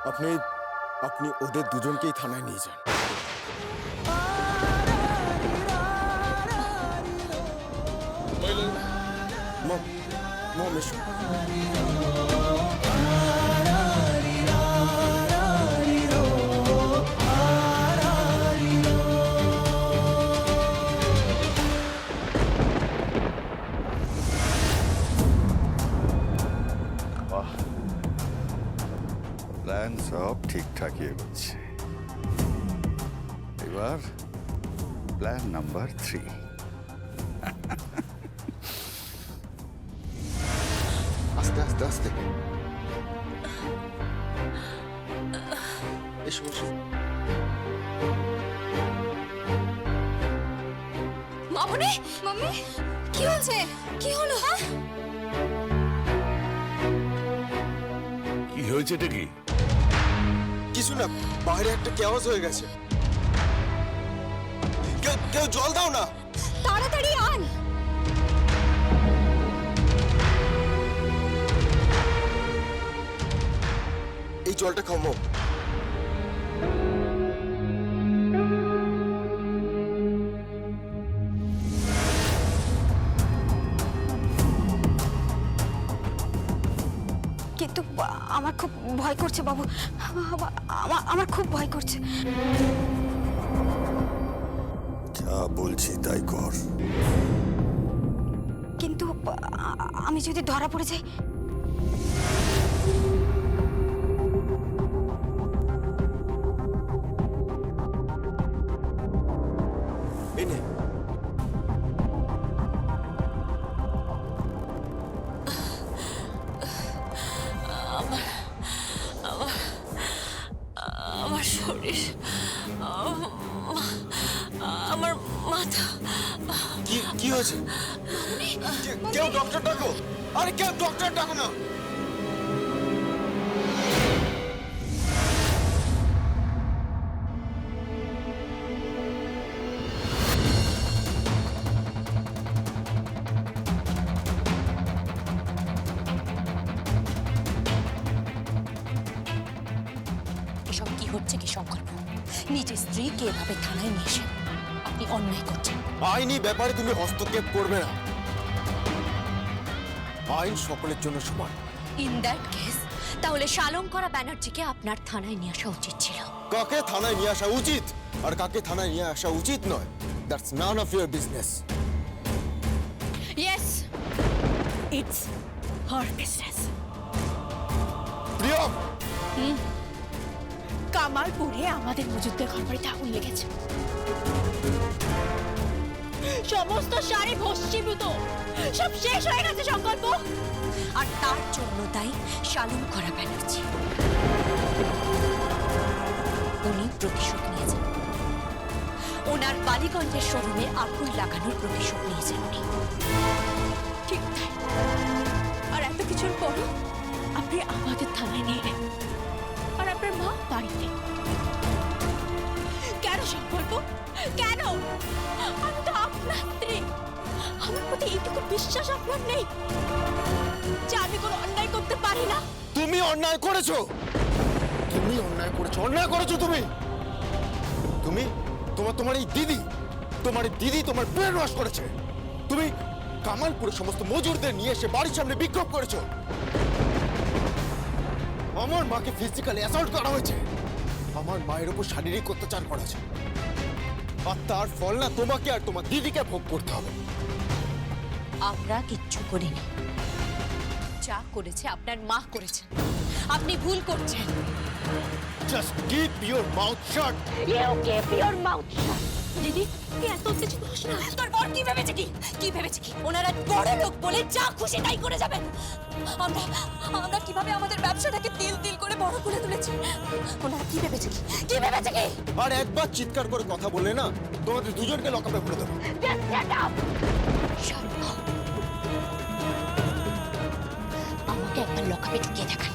আপনি আপনি ওদের দুজনকেই থানায় নিয়ে যান। মম, মম এসো। প্ল্যান সব ঠিকঠাকই এগোচ্ছে। এবার প্ল্যান নাম্বার 3। আস্তে আস্তে আস্তে এসো এসো। মামনি, মাম্মি, কি হয়েছে? কি হলো? হ্যাঁ, কি হয়েছে এটা কি? কিছু না, বাইরে একটা কেওয়াজ হয়ে গেছে। কেউ কেউ জল দাও না। তাড়াতাড়ি আন। এই জলটা খাও মম। কিন্তু আমার খুব ভয় করছে বাবু, আমার খুব ভয় করছে। যা বলছি তাই কর। কিন্তু আমি যদি ধরা পড়ে যাই? এনে আমার শরীর, আমার মাথা। কি কি হয়েছে? কেউ ডক্টর ডাকো। আরে কেউ ডক্টর ডাকো না। এসব কি হচ্ছে কি সংকল্প? নিজের স্ত্রীকে এভাবে থানায় নিয়ে এসে আপনি অন্যায় করছেন। আইনি ব্যাপারে তুমি হস্তক্ষেপ করবে না। আইন সকলের জন্য সমান। ইন দ্যাট কেস তাহলে শালঙ্করা ব্যানার্জিকে আপনার থানায় নিয়ে আসা উচিত ছিল। কাকে থানায় নিয়ে আসা উচিত আর কাকে থানায় নিয়ে আসা উচিত নয়, that's none of your business. Yes, it's her business. প্রিয়, কামালপুরে আমাদের মজুদদের ঘরবাড়িতে আগুন লেগেছে। সমস্ত শাড়ি ভস্মীভূত, সব শেষ হয়ে গেছে সংকল্প। আর তার জন্য তাই শালঙ্করা ব্যানার্জি। উনি প্রতিশোধ নিয়েছেন। ওনার বালিগঞ্জের শোরুমে আগুন লাগানোর প্রতিশোধ নিয়েছেন উনি। ঠিক তাই। আর এত কিছুর পরও আপনি আমাদের থানায় নিয়ে এলেন, আর আপনার মা বাড়িতে। কেন সংকল্প? কেন? আমি তো আপনার স্ত্রী। আমার প্রতি এইটুকু বিশ্বাস আপনার নেই যে আমি কোনো অন্যায় করতে পারি না? তুমি অন্যায় করেছো। তুমি অন্যায় করেছো, অন্যায় করেছো তুমি। তুমি তোমার এই দিদি, তোমার ব্রেন ওয়াশ করেছে। তুমি কামালপুরের সমস্ত মজুরদের নিয়ে এসে বাড়ির সামনে বিক্ষোভ করেছো। আমার মাকে ফিজিক্যালি অ্যাসল্ট করা হয়েছে। আমার মায়ের উপর শারীরিক অত্যাচার করা হয়েছে। আর তার ফল না তোমাকে আর তোমার দিদিকে ভোগ করতে হবে। আমরা কিচ্ছু করিনি। যা করেছে আপনার মা করেছেন। আপনি ভুল করছেন। Just keep your mouth shut. You keep your mouth shut. দিদি, তুই এত উত্তেজিত হোস না। তোর বর কি ভেবেছে কি? কি ভেবেছে কি? ওনারা বড় লোক বলে যা খুশি তাই করে যাবেন। আমরা কিভাবে আমাদের ব্যবসাটাকে তিল তিল করে বড় করে তুলেছি। ওনারা কি ভেবেছে কি? কি ভেবেছে কি? আর একবার চিৎকার করে কথা বললে না, তোমাদের দুজনকে লকআপে ভরে দেবো। আমাকে একবার লকআপে ঢুকিয়ে দেখান।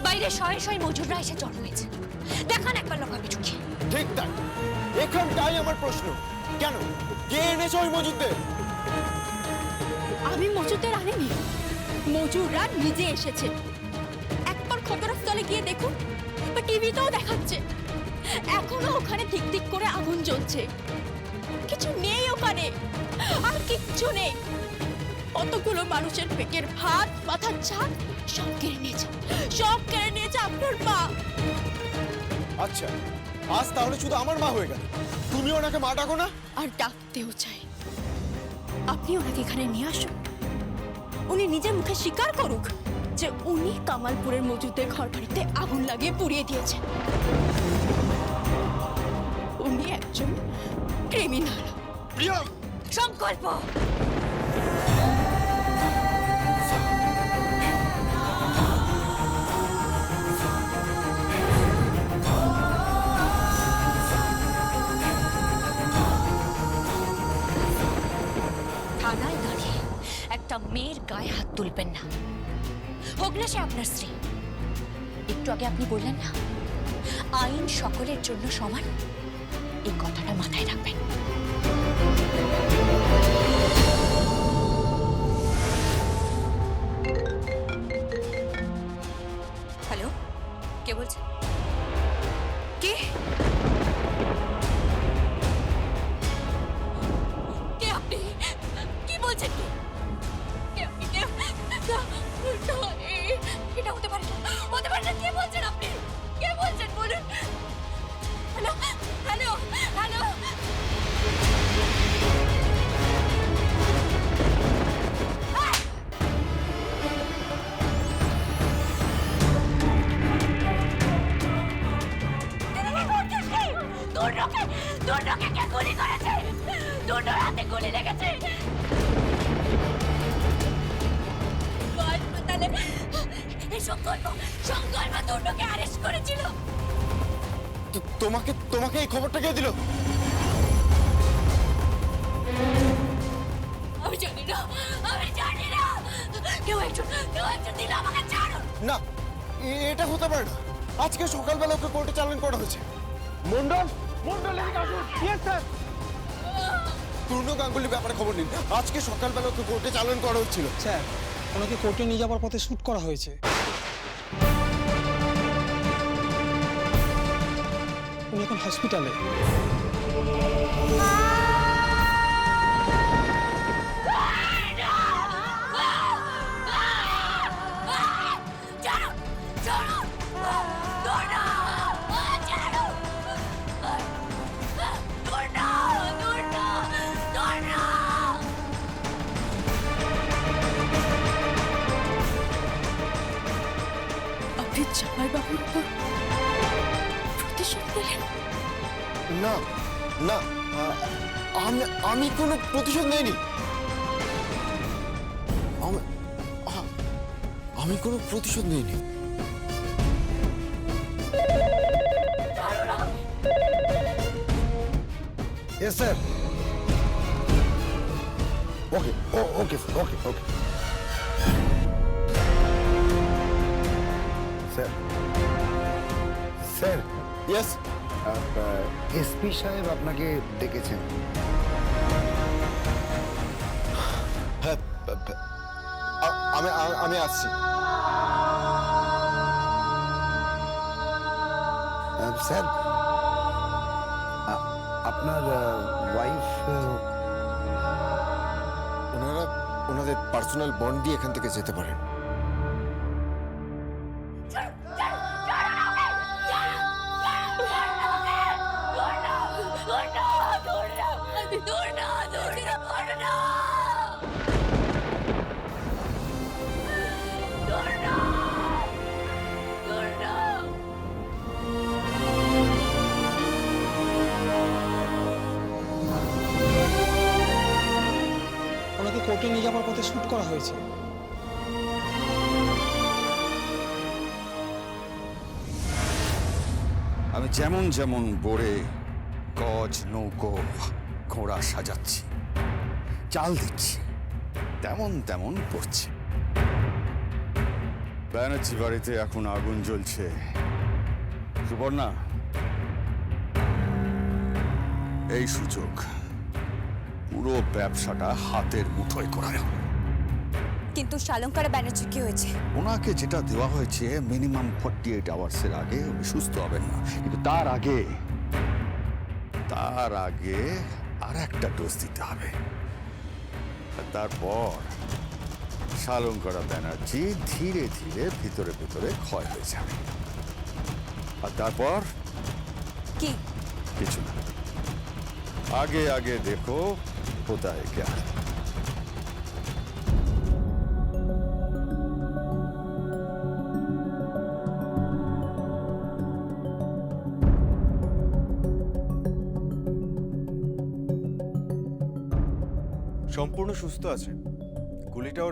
বাইরে শয়ে শয়ে মজুররা এসে জড়ো হয়েছে। দেখান একবার লকআপে ঢুকিয়ে। ঠিক তাই, এখানটাই আমার প্রশ্ন। কেন? কে এনেছে ওই মজুদদের? আমি মজুরদের আনিনি, মজুররা নিজে এসেছে। একবার খবরস্থলে গিয়ে দেখুন, বা টিভিতেও দেখাচ্ছে এখনো ওখানে ঠিক ঠিক করে আগুন জ্বলছে। কিছু নেই ওখানে, আর কিচ্ছু নেই। কতগুলো মানুষের পেটের ভাত, মাথার ছাদ সব কেড়ে নিয়েছে, সব কেড়ে নিয়েছে আপনার মা। আচ্ছা, আজ তাহলে শুধু আমার মা হয়ে গেল, তুমি ওনাকে মা ডাকো না? আর ডাকতেও চাই। আপনি ওনাকে এখানে নিয়ে আসুন, উনি নিজের মুখে স্বীকার করুক যে উনি কামালপুরের মজুদের ঘর বাড়িতে আগুন লাগিয়ে পুড়িয়ে দিয়েছেন। উনি একজন ক্রিমিনাল। প্রিয়া, সংকল্প। থানায় দাঁড়িয়ে একটা মেয়ের গায়ে হাত তুলবেন না, হোক না সে আপনার স্ত্রী। একটু আগে আপনি বললেন না আইন সকলের জন্য সমান, এই কথাটা মাথায় রাখবেন। হ্যালো, কে বলছেন? কে? কে আপনি? কি বলছেন? কে আপনি? কে? এটা হতে পারে না, হতে পারে না। কে বলছেন আপনি? কে বলছেন বলুন। Hello, hello, hello. দুর্নকে কে গুলি করেছে? দুর্নর হাতে গুলি লেগেছে। হাসপাতালে এই সংকল্প দুর্নকে অ্যারেস্ট করেছিল। তোমাকে এই খবরটা কে দিল? আমি জানি না, আমি জানি না। কেউ একজন দিল আমাকে। ছাড়ুন না, এটা হতে পারে না। আজকে সকালবেলা ওকে কোর্টে চালান করা হয়েছে। মন্ডল, এদিকে আসুন। Yes sir. পূর্ণ গাঙ্গুলির ব্যাপারে খবর নিন। আজকে সকালবেলা ওকে কোর্টে চালান করা হচ্ছিল। স্যার, ওনাকে কোর্টে নিয়ে যাওয়ার পথে শ্যুট করা হয়েছে। উনি এখন হসপিটালে। আপনি জামাইবাবুর উপর প্রতিশোধ নিলেন? না না, আমি কোনো প্রতিশোধ নেইনি। আমি কোনো প্রতিশোধ নেইনি। Yes, sir. Okay. Oh, okay, sir. Okay. Sir. Sir. Yes, SP সাহেব আপনাকে ডেকেছেন। হ্যাঁ, আমি আসছি। স্যার, আপনার ওয়াইফ ওনাদের পার্সোনাল বন্ড দিয়ে এখান থেকে যেতে পারেন। ওনাকে কোর্টে নিয়ে যাওয়ার পথে শ্যুট করা হয়েছে। আমি যেমন যেমন বোরে গজ নৌকো ঘোড়া সাজাচ্ছি, চাল দিচ্ছি, তেমন তেমন পড়ছে। ব্যানার্জি বাড়িতে এখন আগুন জ্বলছে। সুবর্ণা, এই সুযোগ পুরো ব্যবসাটা হাতের মুঠোয় করানো। কিন্তু শালঙ্কারা ব্যানার্জি কি হয়েছে? ওনাকে যেটা দেওয়া হয়েছে মিনিমাম 48 আওয়ার্সের আগে উনি সুস্থ হবেন না, কিন্তু তার আগে আর একটা ডোজ দিতে হবে। আর তারপর শালঙ্কারা ব্যানার্জি ধীরে ধীরে ভিতরে ভিতরে ক্ষয় হয়ে যাবে। আর তারপর কি? কিছু না, আগে আগে দেখো কোথায় क्या है। সম্পূর্ণ সুস্থ আছে। গুলিটা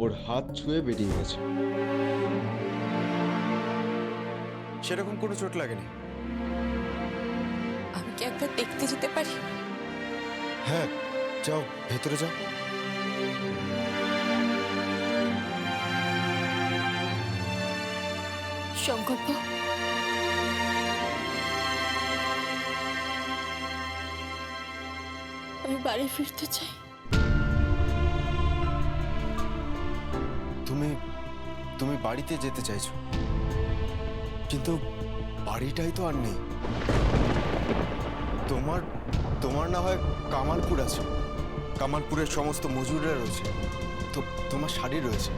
ওর হাত ছুঁয়ে বেরিয়ে গেছে। সেরকম কোনো চোট লাগেনি। আমি কি একবার দেখতে যেতে পারি? হ্যাঁ, যাও ভেতরে যাও। সংকল্প, আমি বাড়ি ফিরতে চাই। তুমি বাড়িতে যেতে চাইছো, কিন্তু বাড়িটাই তো আর নেই। তোমার না হয় কামালপুর আছে, কামালপুরের সমস্ত মজুররা রয়েছে, তো তোমার শাড়ি রয়েছে,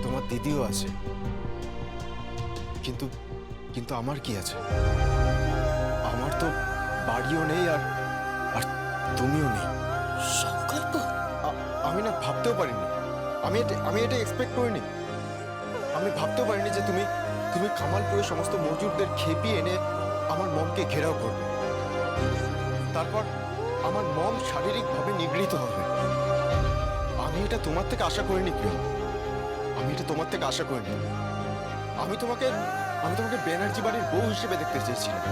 তোমার দিদিও আছে, কিন্তু আমার কি আছে? আমার তো বাড়িও নেই, আর তুমিও নেই। সংকল্প, আমি না ভাবতেও পারিনি, আমি এটা এক্সপেক্ট করিনি। আমি ভাবতেও পারিনি যে তুমি কামালপুরের সমস্ত মজুরদের খেপিয়ে এনে আমার মমকে ঘেরাও করবে, তারপর আমার মম শারীরিকভাবে নিগৃহীত হবে। আমি এটা তোমার থেকে আশা করিনি প্রিয়, আমি এটা তোমার থেকে আশা করিনি। আমি তোমাকে ব্যানার্জি বাড়ির বউ হিসেবে দেখতে চেয়েছিলাম।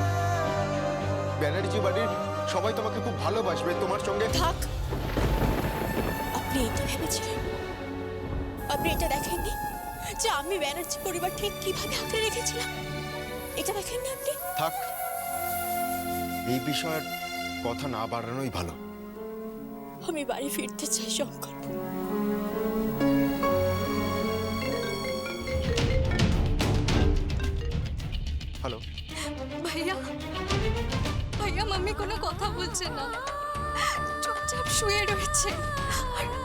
ব্যানার্জি বাড়ির সবাই তোমাকে খুব ভালোবাসবে, তোমার সঙ্গে থাক। আপনি এটা ভেবেছিলেন? আপনি এটা দেখেননি যে আমি ব্যানার্জি পরিবার ঠিক কিভাবে আঁকড়ে রেখেছিলাম? এটা দেখেননি আপনি? থাক, এই বিষয়ের কথা না বাড়ানোই ভালো। আমি বাড়ি ফিরতে চাই সংকল্প। হ্যালো, ভাইয়া, ভাইয়া মাম্মি কোনো কথা বলছে না, চুপচাপ শুয়ে রয়েছে।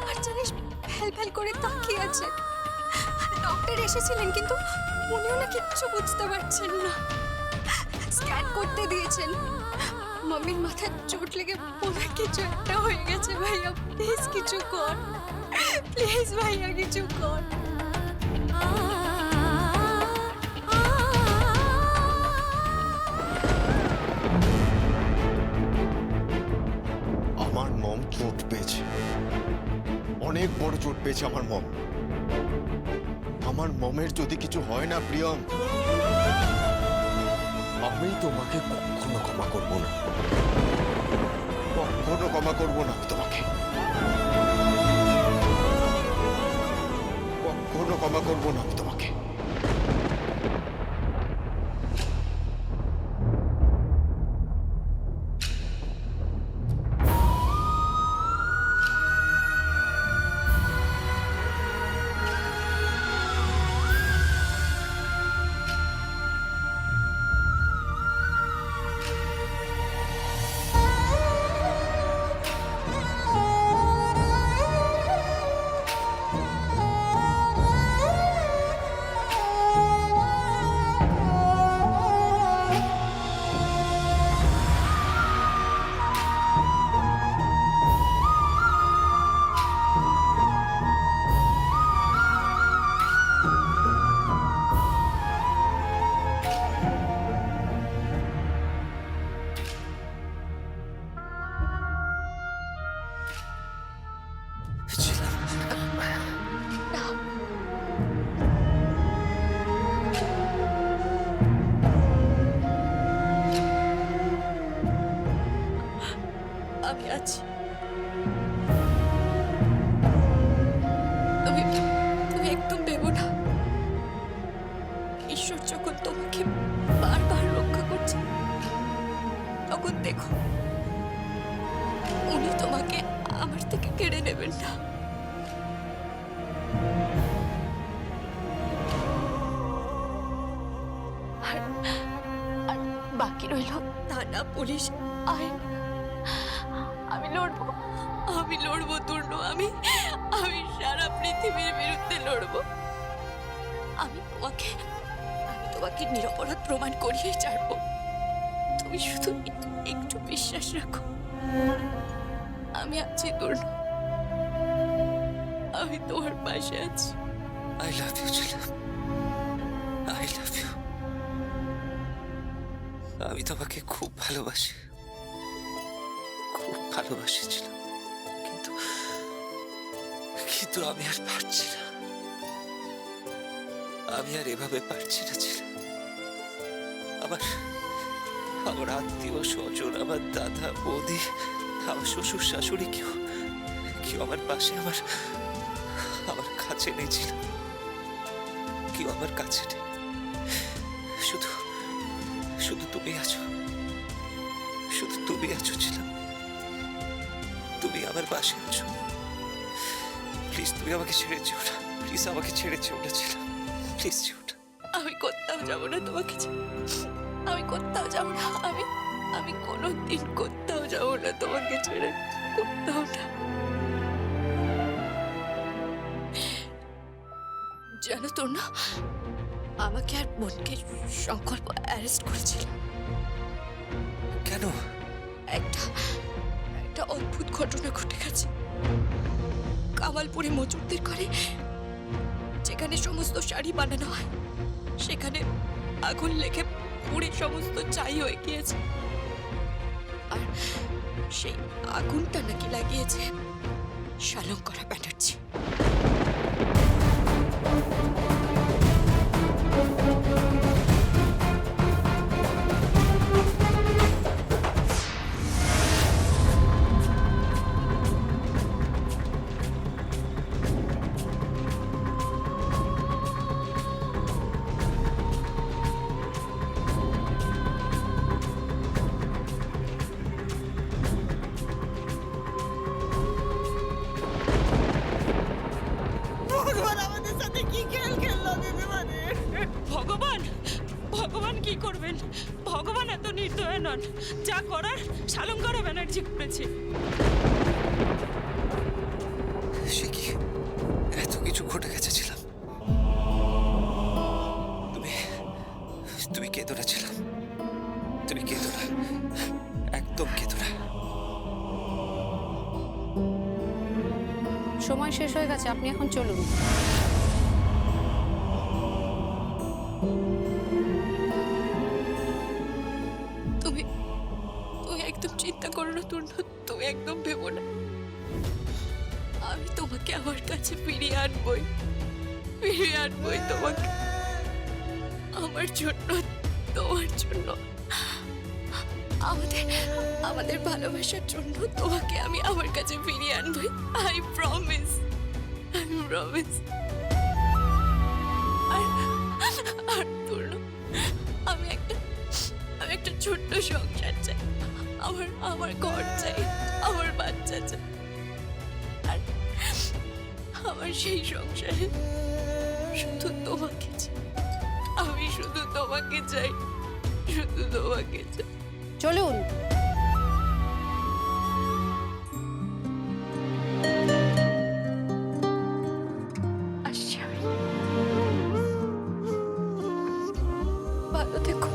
আর জানিস, ফ্যাল করে তাকিয়ে আছে। ডক্টর এসেছিলেন, কিন্তু উনিও না কিচ্ছু বুঝতে পারছেন না। স্ক্যান করতে দিয়েছেন। মাম্মির মাথায় চোট লেগে পুরো কিছু একটা হয়ে গেছে। ভাইয়া প্লিজ কিছু কর, প্লিজ ভাইয়া কিছু কর। আমার মম চোট পেয়েছে, অনেক বড় চোট পেয়েছে আমার মম। আমার মমের যদি কিছু হয় না প্রিয়ম, আমি তোমাকে কখনো ক্ষমা করব না, কখনো ক্ষমা করব না আমি তোমাকে, কখনো ক্ষমা করব না আমি তোমাকে। আমি আছি। তুমি একদম ভেবো না। ঈশ্বর যখন তোমাকে বারবার রক্ষা করছে, তখন দেখো উনি তোমাকে আমার থেকে কেড়ে নেবেন না। বাকি রইল থানা, পুলিশ, আইন। আমি লড়বো, আমি লড়বো তূর্ণ, আমি সারা পৃথিবীর বিরুদ্ধে লড়বো। আমি তোমাকে নিরপরাধ প্রমাণ করিয়ে ছাড়বো। তুমি শুধু একটু বিশ্বাস রাখো, আমি আছি তূর্ণ, আমি তোমার পাশে আছি। আই লাভ ইউ ছিলাম, আই লাভ ইউ। আমি তোমাকে খুব ভালোবাসি, খুব ভালোবাসিছিলাম, কিন্তু কিন্তু আমি আর পারছি না, আমি আর এভাবে পারছি না ছিলাম। আমার আত্মীয় স্বজন, আমার দাদা বৌদি, আমার শ্বশুর শাশুড়ি কেউ আমার পাশে, আমার কাছে নেই ছিল, কেউ আমার কাছে নেই। শুধু তুমি আছো, শুধু তুমি আছো ছিলাম, তুমি আমার পাশে আছো। প্লিজ তুমি আমাকে ছেড়ে যেও না, প্লিজ আমাকে ছেড়ে যেও না ছিলাম, প্লিজ যেও না। আমি কোথাও যাবো না তোমাকে ছেড়ে, আমি কোথাও যাবো না, আমি কোনোদিন কোথাও যাবো না তোমাকে ছেড়ে, কোথাও না। জানো তো না, আমাকে আর বোনকে সংকল্প অ্যারেস্ট করেছিল। কেন? একটা অদ্ভুত ঘটনা ঘটে গেছে। কামালপুরে মজুরদের ঘরে যেখানে সমস্ত শাড়ি বানানো হয়, সেখানে আগুন লেগে পুড়ে সমস্ত ছাই হয়ে গিয়েছে। আর সেই আগুনটা নাকি লাগিয়েছে শালঙ্করা ব্যানার্জি। ভগবান, ভগবান কি করবেন? ভগবান এত নির্দয় নন, যা করার শালঙ্করা ব্যানার্জি করেছে। সে কি এত কিছু ঘটে গেছে ছিলাম? তুমি কেঁদো না ছিলাম, তুমি কেঁদো না, একদম কেঁদো না। সময় শেষ হয়ে গেছে, আপনি এখন চলুন। তুমি একদম চিন্তা করো না তূর্ণ, তুমি একদম ভেবো না। আমি তোমাকে আমার কাছে ফিরিয়ে আনবই তোমাকে, আমার জন্য, তোমার জন্য, আমাদের ভালোবাসার জন্য তোমাকে আমি আমার কাছে ফিরিয়ে আনবই। I promise. আর তূর্ণ, আমি একটা ছোট্ট সংসার চাই, আমার ঘর চাই, আমার বাচ্চা চাই। আর আমার সেই সংসারে শুধু তোমাকে চাই, আমি শুধু তোমাকে চাই, শুধু তোমাকে চাই। চলুন। আসছি আমি। ভালো থেকো।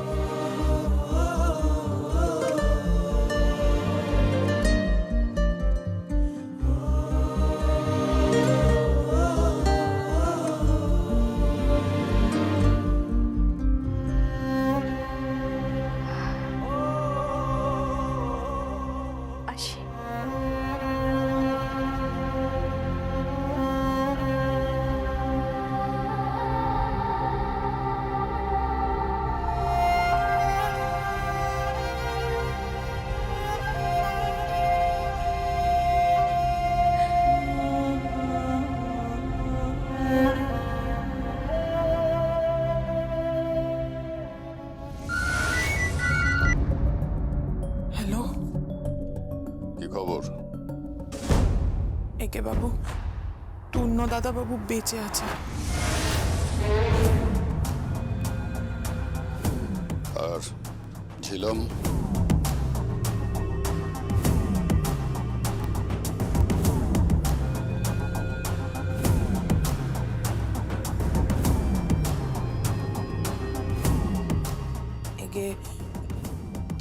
আসি। হ্যালো, কি খবর? একে বাবু, তূর্ণ দাদা বাবু বেঁচে আছে। আর ঝিলম, এগে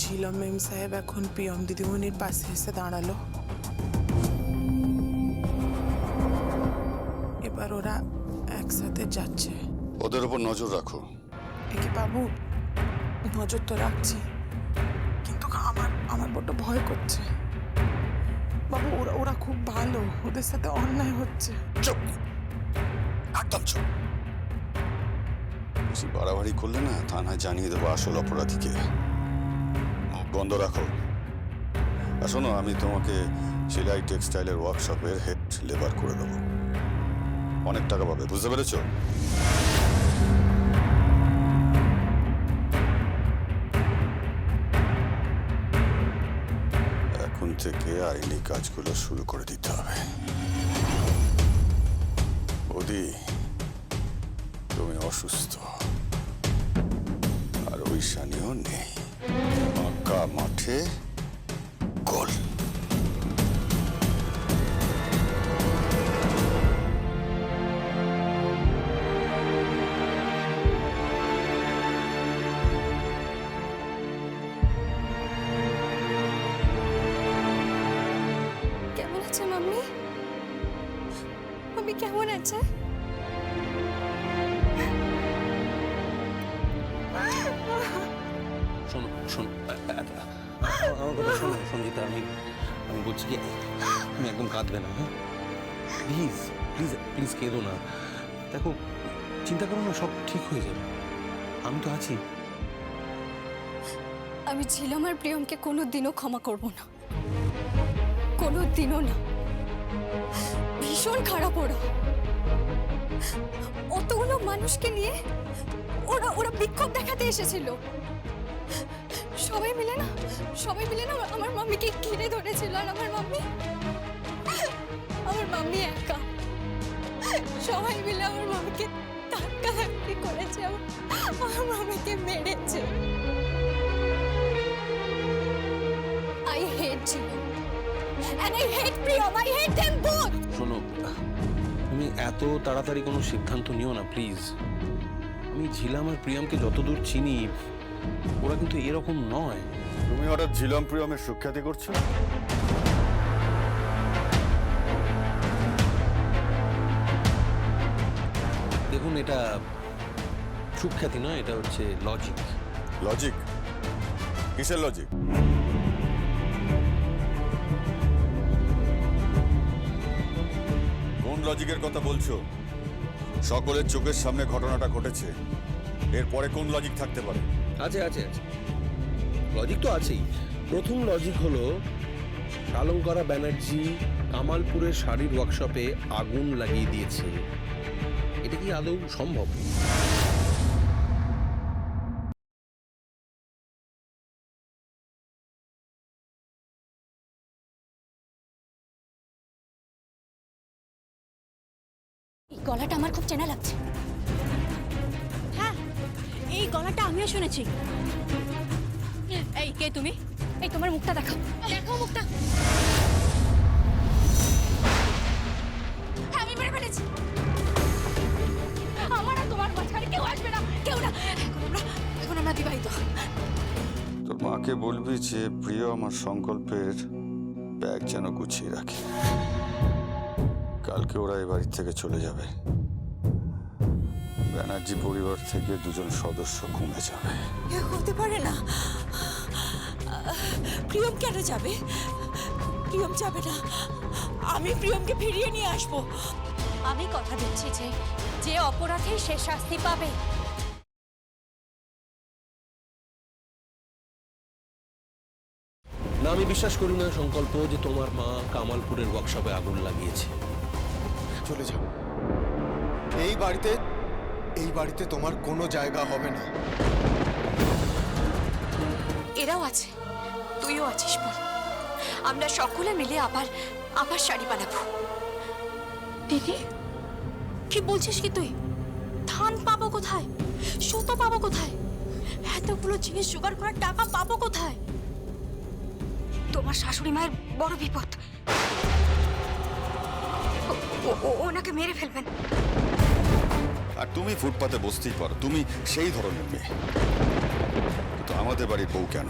ঝিলম মেম সাহেব এখন পিয়ম দিদিমণির পাশে এসে দাঁড়ালো। এবার ওরা একসাথে যাচ্ছে। ওদের উপর নজর রাখো। একে বাবু, নজর তো রাখছি, কিন্তু আমার বড্ড ভয় করছে বাবু। ওরা খুব ভালো, ওদের সাথে অন্যায় হচ্ছে। চুপ, একদম চুপ। বেশি বাড়াবাড়ি করলে না থানায় জানিয়ে দেবো আসল অপরাধীকে। মুখ বন্ধ রাখো। আর শোনো, আমি তোমাকে সেলাই টেক্সটাইলের ওয়ার্কশপের হেড লেবার করে দেবো। অনেক টাকা পাবে, বুঝতে পেরেছো? এখন থেকে আইনি কাজগুলো শুরু করে দিতে হবে। বৌদি, তুমি অসুস্থ, আর ওই শানিও নেই। পাকা মাঠে গোল। কেমন আছে মাম্মি? মাম্মি কেমন আছে? শোনো শোনো, আমার কথা শোনো সঞ্জিতা। আমি বলছি কি, তুমি একদম কাঁদবে না, হ্যাঁ? প্লিজ প্লিজ প্লিজ কেঁদো না। দেখো, চিন্তা করো না, সব ঠিক হয়ে যাবে। আমি তো আছি। আমি ঝিলম আর প্রিয়মকে কোনোদিনও ক্ষমা করব না, কোনোদিনও না। ভীষণ খারাপ ওরা। অতগুলো মানুষকে নিয়ে ওরা বিক্ষোভ দেখাতে এসেছিল। সবাই মিলে না আমার মাম্মিকে ঘিরে ধরেছিল। আর আমার মাম্মি একা। সবাই মিলে আমার মাম্মিকে ধাক্কাধাক্কি করেছে, আমার মাম্মিকে মেরেছে। I hate Jilum and I hate Priyam. I hate them both. শোনো, তুমি এত তাড়াতাড়ি কোনো সিদ্ধান্ত নিও না প্লিজ। আমি ঝিলাম আর প্রিয়মকে যতদূর চিনি, ওরা কিন্তু এরকম নয়। তুমি হঠাৎ ঝিলম প্রিয়মের সুখ্যাতি করছো? দেখুন, এটা সুখ্যাতি নয়, এটা হচ্ছে লজিক। লজিক? কিসের লজিক? কোন লজিকের কথা বলছো? সকলের চোখের সামনে ঘটনাটা ঘটেছে, এরপরে কোন লজিক থাকতে পারে? আছে আছে আছে, লজিক তো আছেই। প্রথম লজিক হলো, শালঙ্করা ব্যানার্জি কামালপুরের শাড়ির ওয়ার্কশপে আগুন লাগিয়ে দিয়েছে। এটা কি আদৌ সম্ভব? এই গলাটা আমার খুব চেনা লাগছে। হ্যাঁ, এই গলাটা আমিও শুনেছি। এই কে তুমি? এই তোমার মুখটা দেখাও, দেখো মুখটা। হ্যাঁ, আমি মেরে ফেলেছি। আমার আর তোমার মাঝখানে কেউ আসবে না, কেউ না। এখন আমরা বিবাহিত। তোর মাকে বলবি যে প্রিয় আমার সংকল্পের ব্যাগ যেন গুছিয়ে রাখে। কালকে ওরা এ বাড়ি থেকে চলে যাবে। ব্যানার্জি পরিবার থেকে দুজন সদস্য কমে যাবে। হতে পারে না। প্রিয়ম কেন যাবে? প্রিয়ম যাবে না। আমি প্রিয়মকে ফিরিয়ে নিয়ে আসব। আমি কথা দিচ্ছি যে যে অপরাধী সে শাস্তি পাবে। না, আমি বিশ্বাস করি না সংকল্প যে তোমার মা কামালপুরের ওয়ার্কশপে আগুন লাগিয়েছে। চলে যাও। এই বাড়িতে তোমার কোনো জায়গা হবে না। এরাও আছে, তুইও আছিস বল। আমরা সকলে মিলে আবার শাড়ি বানাবো। দিদি, কি বলছিস কি তুই? ধান পাবো কোথায়? সুতো পাবো কোথায়? এতগুলো জিনিস জোগাড় করার টাকা পাবো কোথায়? তোমার শাশুড়ি মায়ের বড় বিপদ, ওনাকে মেরে ফেলবেন। আর তুমি ফুটপাতে বসতেই পারো, তুমি সেই ধরনের মেয়ে, কিন্তু আমাদের বাড়ির বউ কেন?